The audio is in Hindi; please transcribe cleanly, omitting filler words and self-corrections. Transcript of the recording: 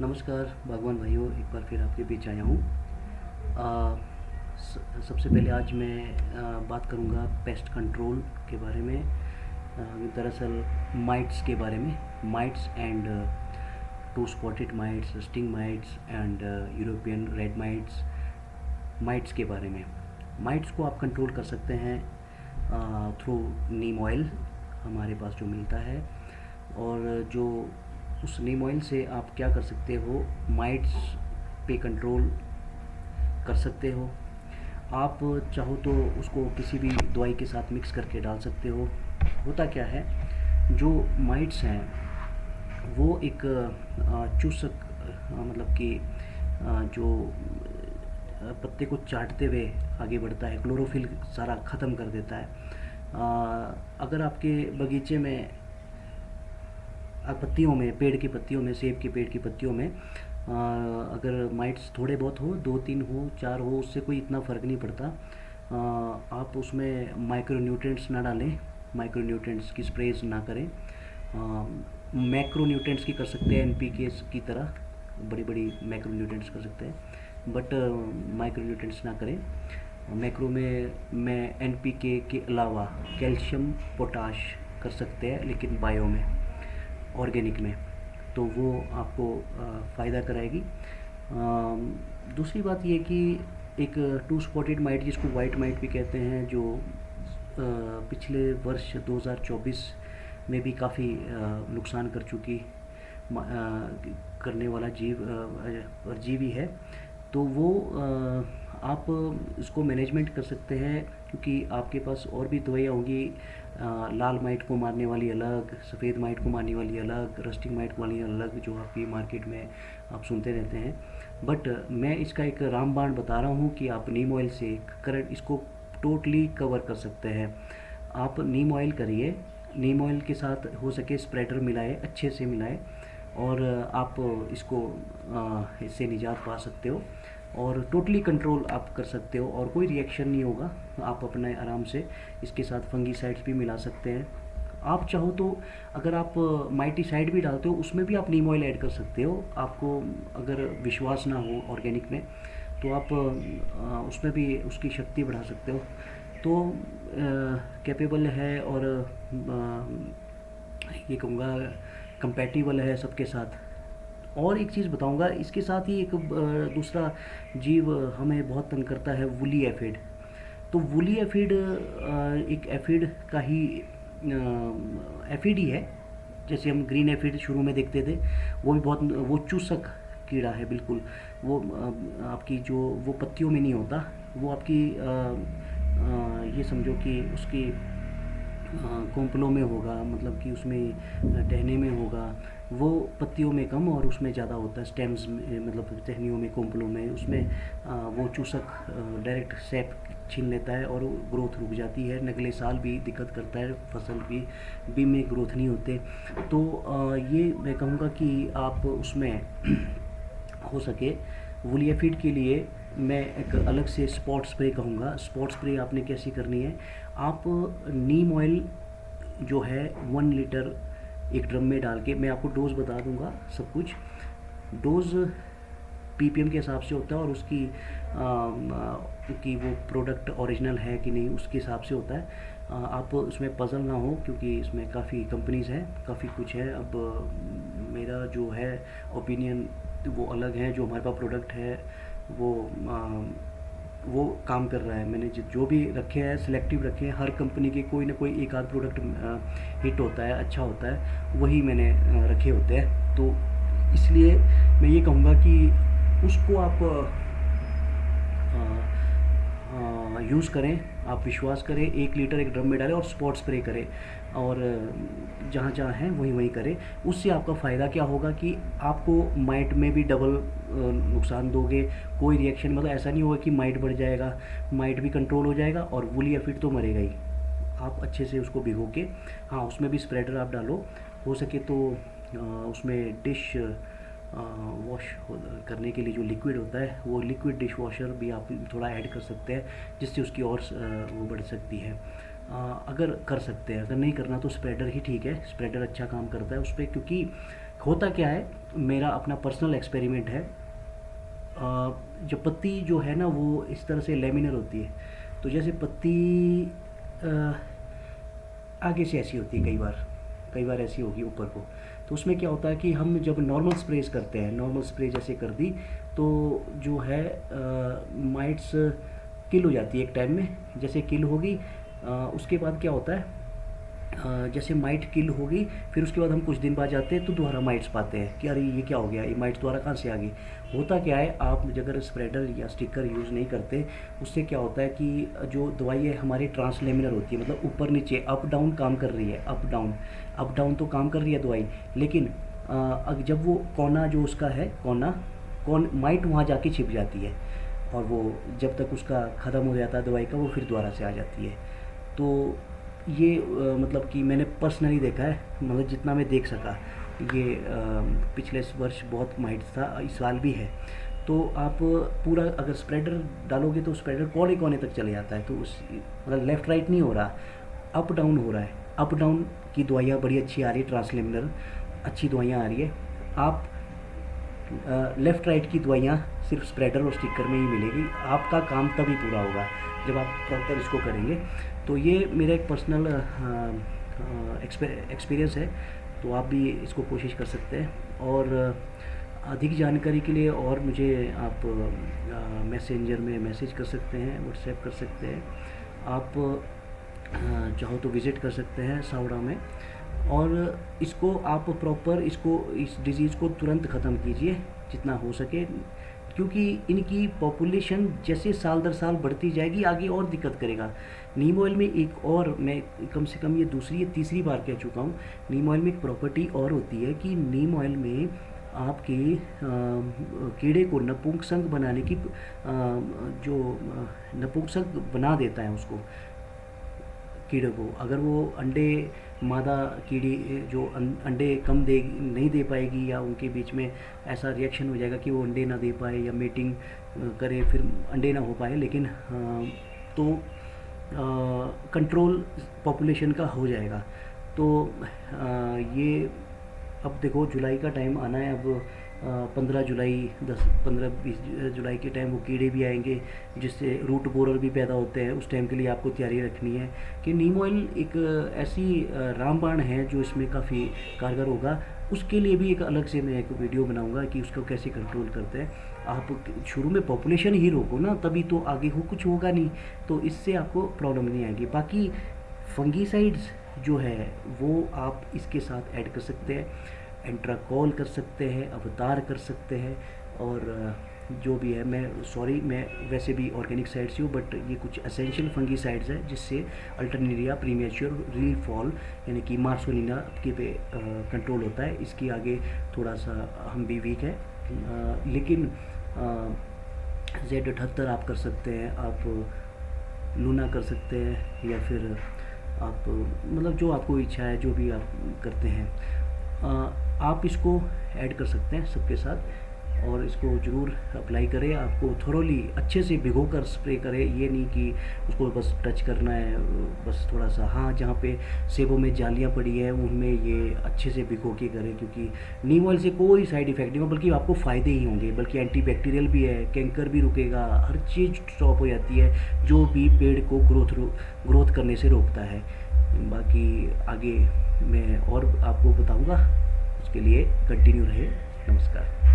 नमस्कार बागवान भाइयों, एक बार फिर आपके बीच आया हूँ। आ, सबसे पहले आज मैं बात करूँगा पेस्ट कंट्रोल के बारे में। दरअसल माइट्स के बारे में, mites and two spotted mites, sting mites and European red mites, mites के बारे में। माइट्स को आप कंट्रोल कर सकते हैं थ्रू नीम ऑयल, हमारे पास जो मिलता है। और जो उस नीम ऑयल से आप क्या कर सकते हो, माइट्स पे कंट्रोल कर सकते हो। आप चाहो तो उसको किसी भी दवाई के साथ मिक्स करके डाल सकते हो। होता क्या है, जो माइट्स हैं वो एक चूसक मतलब कि जो पत्ते को चाटते हुए आगे बढ़ता है, क्लोरोफिल सारा ख़त्म कर देता है। अगर आपके बगीचे में पत्तियों में, पेड़ की पत्तियों में, सेब के पेड़ की पत्तियों में अगर माइट्स थोड़े बहुत हो, 2-3 हो, 4 हो, उससे कोई इतना फ़र्क नहीं पड़ता। आप उसमें माइक्रो न्यूट्रिएंट्स ना डालें, माइक्रो न्यूट्रिएंट्स की स्प्रेज ना करें। मैक्रो न्यूट्रिएंट्स की कर सकते हैं, एनपीके की तरह बड़ी बड़ी मैक्रो न्यूट्रिएंट्स कर सकते हैं, बट माइक्रो न्यूट्रिएंट्स ना करें। मैक्रो में मैं एनपीके के अलावा कैल्शियम, पोटाश कर सकते हैं, लेकिन बायो में, ऑर्गेनिक में, तो वो आपको फ़ायदा कराएगी। दूसरी बात ये कि एक टू स्पॉटेड माइट, जिसको वाइट माइट भी कहते हैं, जो पिछले वर्ष 2024 में भी काफ़ी नुकसान कर चुकी करने वाला परजीवी है। तो वो आप इसको मैनेजमेंट कर सकते हैं, क्योंकि आपके पास और भी दवाइयाँ होंगी। लाल माइट को मारने वाली अलग, सफ़ेद माइट को मारने वाली अलग, रस्टिंग माइट को वाली अलग, जो आपकी मार्केट में आप सुनते रहते हैं। बट मैं इसका एक रामबाण बता रहा हूँ कि आप नीम ऑयल से करंट इसको टोटली कवर कर सकते हैं। आप नीम ऑयल करिए, नीम ऑयल के साथ हो सके स्प्रेडर मिलाए, अच्छे से मिलाए, और आप इसको इससे निजात पा सकते हो और टोटली कंट्रोल आप कर सकते हो, और कोई रिएक्शन नहीं होगा। आप अपने आराम से इसके साथ फंगीसाइड्स भी मिला सकते हैं। आप चाहो तो अगर आप माइटीसाइड भी डालते हो, उसमें भी आप नीम ऑयल ऐड कर सकते हो। आपको अगर विश्वास ना हो ऑर्गेनिक में, तो आप उसमें भी उसकी शक्ति बढ़ा सकते हो। तो कैपेबल है, और ये कहूँगा कंपैटिबल है सबके साथ। और एक चीज़ बताऊंगा, इसके साथ ही एक दूसरा जीव हमें बहुत तंग करता है, वुली एफिड। तो वुली एफिड एक एफिड का ही एफिड ही है। जैसे हम ग्रीन एफिड शुरू में देखते थे, वो भी बहुत, वो चूसक कीड़ा है बिल्कुल। वो आपकी जो, वो पत्तियों में नहीं होता, वो आपकी ये समझो कि उसकी कोंपलों में होगा, मतलब कि उसमें टहने में होगा। वो पत्तियों में कम और उसमें ज़्यादा होता है, स्टेम्स में, मतलब टहनियों में, कोंपलों में, उसमें वो चूसक डायरेक्ट सैप छीन लेता है और ग्रोथ रुक जाती है। अगले साल भी दिक्कत करता है, फसल भी में ग्रोथ नहीं होते। तो ये मैं कहूँगा कि आप उसमें हो सके वुलिया फीड के लिए मैं एक अलग से स्पॉट स्प्रे कहूँगा। स्पॉट स्प्रे आपने कैसी करनी है, आप नीम ऑयल जो है 1 लीटर एक ड्रम में डाल के, मैं आपको डोज़ बता दूंगा सब कुछ। डोज़ पीपीएम के हिसाब से होता है, और उसकी कि वो प्रोडक्ट ओरिजिनल है कि नहीं, उसके हिसाब से होता है। आप उसमें पजल ना हो, क्योंकि इसमें काफ़ी कंपनीज़ हैं, काफ़ी कुछ है। अब मेरा जो है ओपिनियन वो अलग है। जो हमारे पास प्रोडक्ट है वो काम कर रहा है। मैंने जो भी रखे हैं सिलेक्टिव रखे हैं, हर कंपनी के कोई ना कोई एक आध प्रोडक्ट हिट होता है, अच्छा होता है, वही मैंने रखे होते हैं। तो इसलिए मैं ये कहूँगा कि उसको आप यूज़ करें, आप विश्वास करें, 1 लीटर एक ड्रम में डालें और स्पॉट स्प्रे करें, और जहाँ जहाँ हैं वहीं वहीं करें। उससे आपका फ़ायदा क्या होगा कि आपको माइट में भी डबल नुकसान दोगे। कोई रिएक्शन, मतलब ऐसा नहीं होगा कि माइट बढ़ जाएगा, माइट भी कंट्रोल हो जाएगा और वुली एफिड तो मरेगा ही। आप अच्छे से उसको भिगो के, हाँ उसमें भी स्प्रेडर आप डालो, हो सके तो उसमें डिश वॉश करने के लिए जो लिक्विड होता है, वो लिक्विड डिश वॉशर भी आप थोड़ा ऐड कर सकते हैं, जिससे उसकी और वो बढ़ सकती है। अगर कर सकते हैं, अगर नहीं करना तो स्प्रेडर ही ठीक है। स्प्रेडर अच्छा काम करता है उस पर, क्योंकि होता क्या है, मेरा अपना पर्सनल एक्सपेरिमेंट है। जो पत्ती जो है ना वो इस तरह से लेमिनर होती है। तो जैसे पत्ती अ, आगे से ऐसी होती है, कई बार ऐसी होगी ऊपर को। तो उसमें क्या होता है कि हम जब नॉर्मल स्प्रेज करते हैं, नॉर्मल स्प्रे जैसे कर दी, तो जो है माइट्स किल हो जाती है एक टाइम में। जैसे किल होगी उसके बाद क्या होता है, जैसे माइट किल होगी, फिर उसके बाद हम कुछ दिन बाद जाते हैं तो दोबारा माइट्स पाते हैं कि अरे ये क्या हो गया, ये माइट्स दोबारा कहाँ से आ गई। होता क्या है, आप अगर स्प्रेडर या स्टिकर यूज़ नहीं करते, उससे क्या होता है कि जो दवाई है हमारी ट्रांसलेमिनर होती है, मतलब ऊपर नीचे अप डाउन काम कर रही है। अप डाउन तो काम कर रही है दवाई, लेकिन जब वो कोना जो उसका है, कौन माइट वहाँ जाके छिप जाती है, और वो जब तक उसका ख़त्म हो जाता है दवाई का, वो फिर दोबारा से आ जाती है। तो ये मतलब कि मैंने पर्सनली देखा है, मतलब जितना मैं देख सका। ये पिछले वर्ष बहुत माइट था, इस साल भी है। तो आप पूरा अगर स्प्रेडर डालोगे तो स्प्रेडर कोने कोने तक चले जाता है, तो उस मतलब लेफ़्ट राइट नहीं हो रहा, अप डाउन हो रहा है। अप डाउन की दवाइयाँ बड़ी अच्छी आ रही है, ट्रांसलेमिनर अच्छी दवाइयाँ आ रही है। आप लेफ़्ट राइट की दवाइयाँ सिर्फ स्प्रेडर और स्टिकर में ही मिलेगी। आपका काम तभी पूरा होगा जब आप प्रॉपर इसको करेंगे। तो ये मेरा एक पर्सनल एक्सपीरियंस है, तो आप भी इसको कोशिश कर सकते हैं। और अधिक जानकारी के लिए और मुझे आप मैसेंजर में मैसेज कर सकते हैं, व्हाट्सएप कर सकते हैं। आप चाहो तो विज़िट कर सकते हैं सावड़ा में, और इसको आप प्रॉपर इस डिज़ीज़ को तुरंत ख़त्म कीजिए जितना हो सके, क्योंकि इनकी पॉपुलेशन जैसे साल दर साल बढ़ती जाएगी आगे और दिक्कत करेगा। नीम ऑयल में एक और, मैं कम से कम ये दूसरी या तीसरी बार कह चुका हूँ, नीम ऑयल में एक प्रॉपर्टी और होती है कि नीम ऑयल में आपके कीड़े को नपुंसक बनाने की जो नपुंसक बना देता है उसको, कीड़े को। अगर वो अंडे, मादा कीड़ी जो अंडे कम दे नहीं दे पाएगी, या उनके बीच में ऐसा रिएक्शन हो जाएगा कि वो अंडे ना दे पाए या मीटिंग करे, फिर अंडे ना हो पाए, लेकिन तो कंट्रोल पॉपुलेशन का हो जाएगा। तो ये अब देखो जुलाई का टाइम आना है, अब 15 जुलाई 15-20 जुलाई के टाइम वो कीड़े भी आएंगे, जिससे रूट बोरर भी पैदा होते हैं। उस टाइम के लिए आपको तैयारी रखनी है कि नीम ऑयल एक ऐसी रामबाण है जो इसमें काफ़ी कारगर होगा। उसके लिए भी एक अलग से मैं एक वीडियो बनाऊंगा कि उसको कैसे कंट्रोल करते हैं। आप शुरू में पॉपुलेशन ही रोको ना, तभी तो आगे कुछ होगा नहीं, तो इससे आपको प्रॉब्लम नहीं आएगी। बाकी फंगीसाइड्स जो है वो आप इसके साथ ऐड कर सकते हैं, एंट्राकॉल कर सकते हैं, अवतार कर सकते हैं, और जो भी है, मैं वैसे भी ऑर्गेनिक साइड से हूँ, बट ये कुछ एसेंशियल फंगीसाइड्स है जिससे अल्टरनेरिया प्रीमेच्योर रील फॉल यानी कि मार्सोलिना के पे कंट्रोल होता है। इसकी आगे थोड़ा सा हम भी वीक है, लेकिन Z78 आप कर सकते हैं, आप लूना कर सकते हैं, या फिर आप मतलब जो आपको इच्छा है, जो भी आप करते हैं, आप इसको ऐड कर सकते हैं सबके साथ, और इसको ज़रूर अप्लाई करें। आपको थोरोली अच्छे से भिगो कर स्प्रे करें, ये नहीं कि उसको बस टच करना है, बस थोड़ा सा। हाँ, जहाँ पे सेबों में जालियाँ पड़ी हैं उनमें ये अच्छे से भिगो के करें, क्योंकि नीम ऑयल से कोई साइड इफ़ेक्ट नहीं हो, बल्कि आपको फ़ायदे ही होंगे, बल्कि एंटीबैक्टीरियल भी है, कैंकर भी रुकेगा, हर चीज़ स्टॉप हो जाती है जो भी पेड़ को ग्रोथ करने से रोकता है। बाकी आगे मैं और आपको बताऊँगा, उसके लिए कंटिन्यू रहे। नमस्कार।